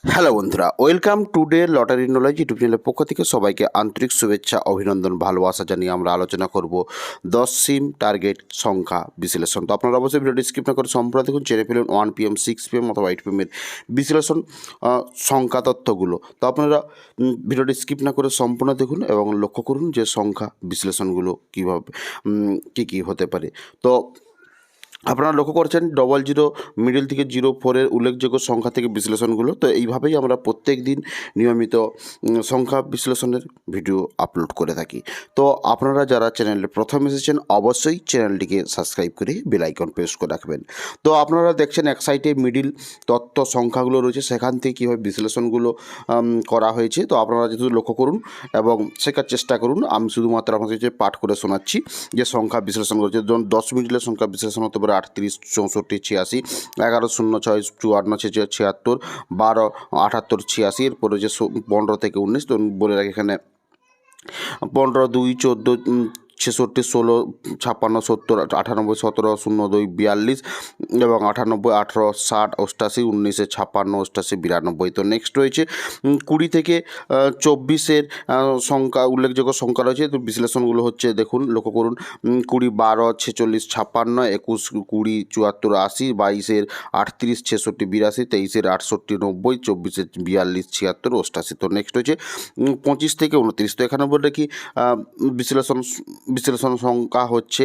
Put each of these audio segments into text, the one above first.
Hello বন্ধুরা, welcome to day lottery knowledge YouTube চ্যানেলের পক্ষ থেকে সবাইকে আন্তরিক শুভেচ্ছা, অভিনন্দন, ভালোবাসা জানিয়ে আমরা আলোচনা করব 10 সিম টার্গেট সংখ্যা বিশ্লেষণ। তো আপনারা অবশ্যই ভিডিওটি স্কিপ না করে সম্পূর্ণ দেখুন। জেনে ফেলুন 1 PM 6 PM অথবা 8 PM এর বিশ্লেষণ সংখ্যা তথ্যগুলো। তো আপনারা ভিডিওটি স্কিপ না করে সম্পূর্ণ দেখুন এবং লক্ষ্য করুন যে সংখ্যা বিশ্লেষণগুলো কীভাবে কী হতে পারে। তো আপনারা লক্ষ্য করছেন 00 মিডল থেকে 04-এর উল্লেখযোগ্য সংখ্যা থেকে বিশ্লেষণগুলো। তো এইভাবেই আমরা প্রত্যেক দিন নিয়মিত সংখ্যা বিশ্লেষণের ভিডিও আপলোড করে থাকি। তো আপনারা যারা চ্যানেলে প্রথম এসেছেন অবশ্যই চ্যানেলটিকে সাবস্ক্রাইব করে বেল আইকন প্রেস করে রাখবেন। তো আপনারা দেখছেন এক সাইডে মিডিল তথ্য সংখ্যাগুলো রয়েছে, সেখান থেকে কীভাবে বিশ্লেষণগুলো করা হয়েছে। তো আপনারা যেহেতু লক্ষ্য করুন এবং শেখার চেষ্টা করুন। আমি শুধুমাত্র আপনাদের পাঠ করে শোনাচ্ছি যে সংখ্যা বিশ্লেষণ করেছে। যেমন 10 মিডিলের সংখ্যা বিশ্লেষণ হতে পারে 38, 64, 86, 11, 06, 54, 76, 12, 78, 86। এরপরে যে 15 থেকে 19, তো বলে রাখি এখানে 15, 2, 14, 66, 16, 56, 70, 98, 17, 02, 42 এবং 98, 18, 60, 88, 19, 56, 88, 92। তো নেক্সট রয়েছে 20 থেকে 24-এর সংখ্যা, উল্লেখযোগ্য সংখ্যা রয়েছে। তো বিশ্লেষণগুলো হচ্ছে দেখুন, লক্ষ্য করুন 20, 12, 46, 56, 21, 20, 74, 80, 22-এর 38, 66, 82, 23-এর 68, 90, 24-এর 42, 76, 88। তো নেক্সট রয়েছে 25 থেকে 29। তো এখানে বলে কি বিশ্লেষণ সংখ্যা হচ্ছে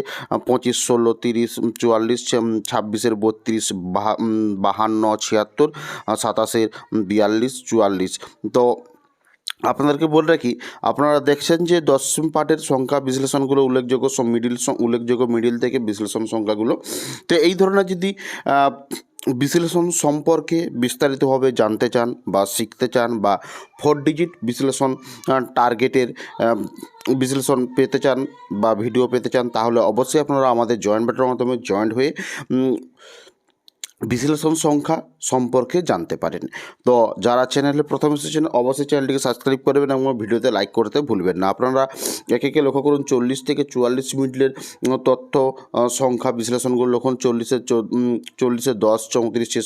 25, 16, 30, 44, 26-এর 32, 52, 76, 27-এর 42, 44। তো আপনাদেরকে বলে রাখি, আপনারা দেখছেন যে 10 সিম পার্টের সংখ্যা বিশ্লেষণগুলো উল্লেখযোগ্য মিডিল থেকে বিশ্লেষণ সংখ্যাগুলো। তো এই ধরনের যদি বিশ্লেষণ সম্পর্কে বিস্তারিতভাবে জানতে চান বা শিখতে চান বা 4 ডিজিট বিশ্লেষণ টার্গেটের বিশ্লেষণ পেতে চান বা ভিডিও পেতে চান, তাহলে অবশ্যই আপনারা আমাদের জয়েন বাটনের মাধ্যমে জয়েন্ট হয়ে বিশ্লেষণ সংখ্যা সম্পর্কে জানতে পারেন। তো যারা চ্যানেলে প্রথম এসেছেন অবশ্যই চ্যানেলটিকে সাবস্ক্রাইব করবেন এবং ভিডিওতে লাইক করতে ভুলবেন না। আপনারা একে লক্ষ্য করুন 40 থেকে 44 মিনিটের তথ্য সংখ্যা বিশ্লেষণগুলো লক্ষণ 40-এর 10, 34, 66,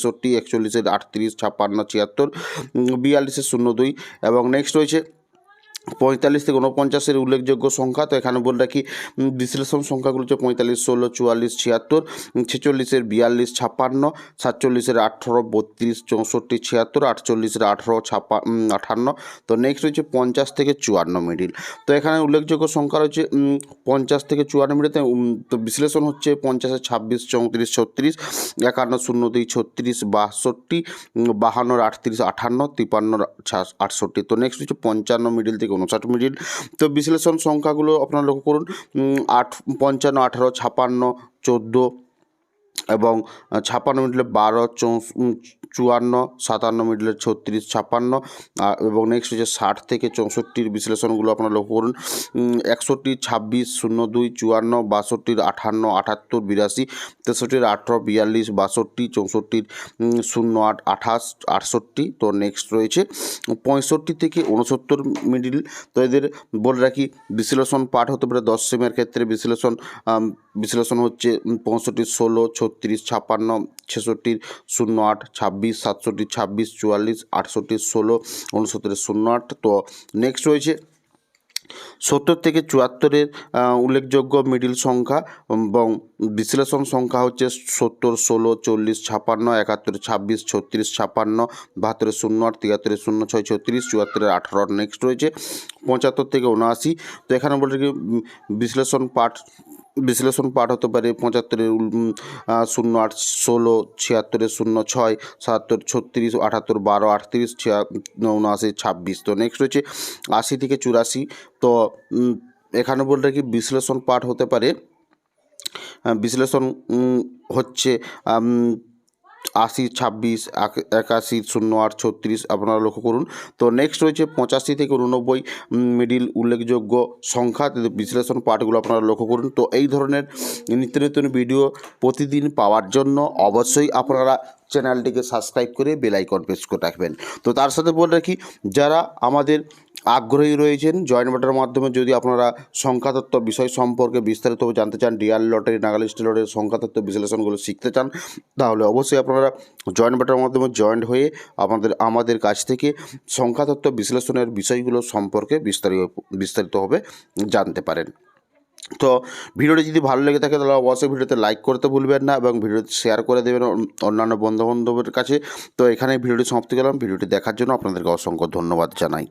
41-এর 38, 56, 76, 42-এর 02 এবং নেক্সট রয়েছে 45 থেকে 49-এর উল্লেখযোগ্য সংখ্যা। তো এখানে বলে রাখি বিশ্লেষণ সংখ্যাগুলো হচ্ছে 45, 16, 44, 76, 46-এর 42, 56, 47-এর 18, 32, 64, 76, 48-এর 18, 58। তো নেক্সট রয়েছে 50 থেকে 54 মিডিল। তো এখানে উল্লেখযোগ্য সংখ্যা রয়েছে 50 থেকে 54 মিডিল। তো বিশ্লেষণ হচ্ছে 50-এর 26, 34, 36, 51, 02, 36, 62, 52, 38, 58, 53, 68। তো নেক্সট হচ্ছে 55 মিডিল থেকে 59 মিডিল। তো বিশ্লেষণ সংখ্যাগুলো আপনারা লক্ষ্য করুন 55, 18, 56, 14 এবং 56 মিডিলে 12, 54, 57 মিডিলে 36, 56 এবং নেক্সট হচ্ছে 60 থেকে 64-র বিশ্লেষণগুলো আপনারা লক্ষ্য করুন 61, 26, 02, 54, 62, 58, 78, 82, 63, 18, 42, 62, 64, 08, 28, 68। তো নেক্সট রয়েছে 65 থেকে 69 মিডিল। তো এদের বলে রাখি বিশ্লেষণ পাঠ হতে পারে 10 সিমের ক্ষেত্রে বিশ্লেষণ হচ্ছে 65, 16, 36, 56, 66, 08, 26, 67, 26, 44, 68, 16, 69, 08। তো নেক্সট রয়েছে 70 থেকে 74-এর উল্লেখযোগ্য মিডিল সংখ্যা এবং বিশ্লেষণ সংখ্যা হচ্ছে 70, 16, 40, 56, 71, 26, 36, 56, 72, 08, 73, 06, 36, 74, 18। নেক্সট রয়েছে 75 থেকে 79। তো এখানে বলে কি বিশ্লেষণ পাঠ হতে পারে 75-এর 08, 16, 76-এর 06, 77, 36, 78, 12, 38, 79, 26। তো নেক্সট রয়েছে 80 থেকে 84। তো এখানে বলে রাখি বিশ্লেষণ পাঠ হতে পারে বিশ্লেষণ হচ্ছে 80, 26, 81, 08, 36 আপনারা লক্ষ্য করুন। তো নেক্সট রয়েছে 85 থেকে 89 মিডিল উল্লেখযোগ্য সংখ্যা বিশ্লেষণ পাঠগুলো আপনারা লক্ষ্য করুন। তো এই ধরনের নিত্য নতুন ভিডিও প্রতিদিন পাওয়ার জন্য অবশ্যই আপনারা চ্যানেলটিকে সাবস্ক্রাইব করে বেল আইকন প্রেস করে রাখবেন। তো তার সাথে বলে রাখি, যারা আমাদের আগ্রহী রয়েছেন জয়েন্ট বাটার মাধ্যমে যদি আপনারা সংখ্যাতত্ত্ব বিষয় সম্পর্কে বিস্তারিতভাবে জানতে চান, ডিআর লটারি, নাগাল স্টেট লটারির সংখ্যাতত্ত্ব বিশ্লেষণগুলো শিখতে চান, তাহলে অবশ্যই আপনারা জয়েন্ট বাটার মাধ্যমে জয়েন্ট হয়ে আমাদের কাছ থেকে সংখ্যাতত্ত্ব বিশ্লেষণের বিষয়গুলো সম্পর্কে বিস্তারিতভাবে জানতে পারেন। তো ভিডিওটি যদি ভালো লেগে থাকে তাহলে অবশ্যই ভিডিওতে লাইক করতে ভুলবেন না এবং ভিডিওটি শেয়ার করে দেবেন অন্যান্য বন্ধুবান্ধবের কাছে। তো এখানে ভিডিওটি সমাপ্তি করলাম। ভিডিওটি দেখার জন্য আপনাদেরকে অসংখ্য ধন্যবাদ জানাই।